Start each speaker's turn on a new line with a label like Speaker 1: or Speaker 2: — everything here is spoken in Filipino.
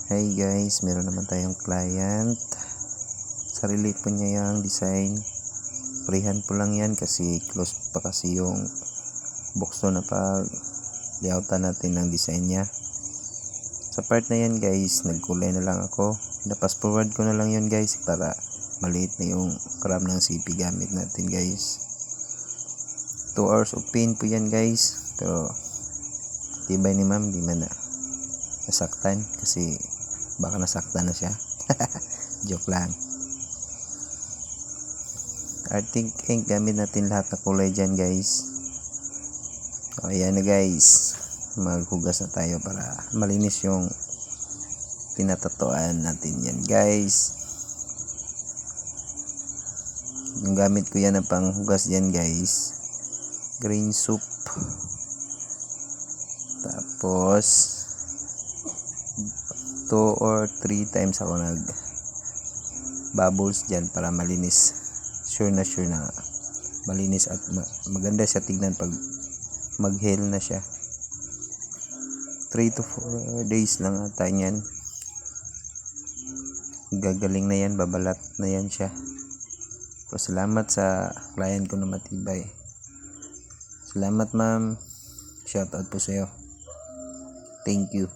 Speaker 1: Hey guys, meron naman tayong client. Sarili po niya yung design. Freehand po lang yan kasi close pa kasi yung box na pag layoutan natin ng design niya. Sa part na yan guys, nagkulay na lang ako. Napas forward ko na lang yun guys para maliit na yung RAM ng CP gamit natin guys. 2 hours of pain po yan guys. Pero tibay ni ma'am, di man na nasaktan kasi baka nasaktan na siya. Joke lang. Arctic ink gamit natin lahat na kulay dyan guys. O ayan na guys, maghugas na tayo para malinis yung tinatatuan natin yan guys. Yung gamit ko yan na panghugas dyan guys, green soup. Tapos 2 or 3 times ako nag bubbles dyan para malinis. Sure na malinis at maganda siya tignan pag mag-heal na siya. 3 to 4 days lang ata yan. Gagaling na yan, babalat na yan siya. So, salamat sa client ko na matibay. Salamat ma'am. Shoutout po sa'yo. Thank you.